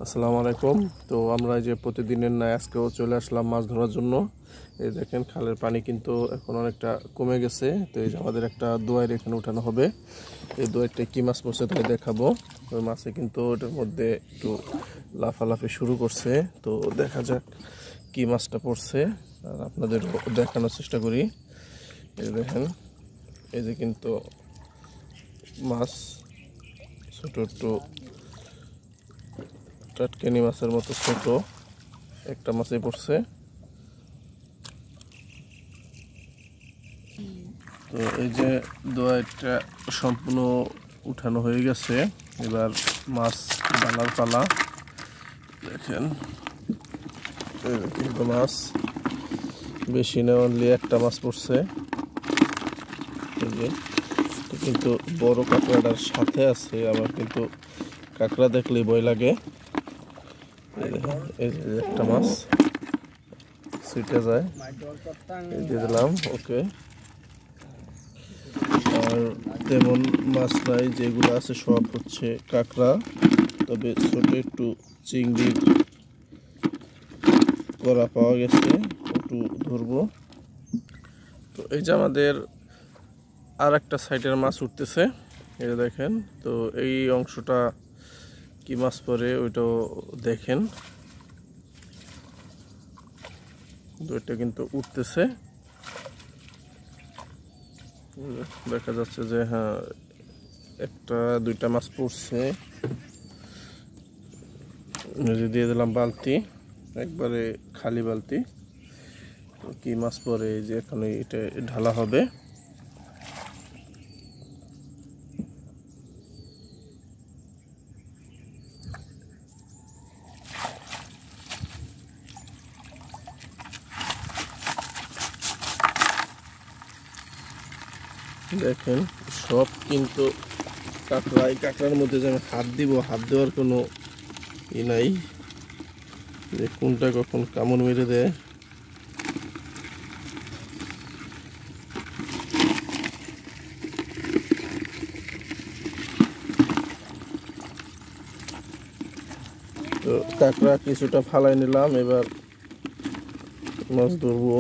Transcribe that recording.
আসসালামু আলাইকুম। তো আমরা যে প্রতিদিনের ন্যায় আজকেও চলে আসলাম মাছ ধরার জন্য। এই দেখেন খালের পানি কিন্তু এখন অনেকটা কমে গেছে। তো এই যে আমাদের একটা দোয়ার এখানে উঠানো হবে। এই দোয়ারটা কি মাছ পড়ছে তাই দেখাবো। ওই মাছে কিন্তু ওটার মধ্যে একটু লাফালাফি শুরু করছে। তো দেখা যাক কি মাছটা পড়ছে আর আপনাদের দেখানোর চেষ্টা করি। এই দেখেন এই যে কিন্তু মাছ ছোট একটু টাটকানি মাছের মতো ছোট একটা মাছই পড়ছে। তো এই যে দোয়াইটা সম্পূর্ণ উঠানো হয়ে গেছে, এবার মাছ ডালার পালা। দেখেন কিন্তু মাছ বেশি না, অনলি একটা মাছ পড়ছে। এই যে কিন্তু বড় কাঁকড়াটার সাথে আছে, আমার কিন্তু কাঁকড়া দেখলেই ভয় লাগে। এই যে একটা মাছ ছুটে যায়, এই দিয়ে দিলাম। ওকে, আর তেমন মাছ নাই, যেগুলো আছে সব হচ্ছে কাঁকড়া। তবে ছোট একটু চিংড়ির করা পাওয়া গেছে, একটু ধরবো। তো এই যে আমাদের আর একটা সাইডের মাছ উঠতেছে, এই যে দেখেন। তো এই অংশটা কি মাছ পরে ওইটাও দেখেন। দুইটা কিন্তু উঠতেছে, দেখা যাচ্ছে যে হ্যাঁ একটা দুইটা মাছ পড়ছে। দিয়ে দিলাম বালতি, একবারে খালি বালতি। কি মাছ পরে এই যে এখানে এটা ঢালা হবে। দেখেন সব কিন্তু কাঁকড়া, এই কাঁকড়ার মধ্যে যে আমি হাত দিব, হাত দেওয়ার কোনো ই নাই, যে কোনটা কখন কামড় মেরে দেয়। তো কাঁকড়া কিছুটা ফালাই নিলাম, এবার মাছ ধরবো।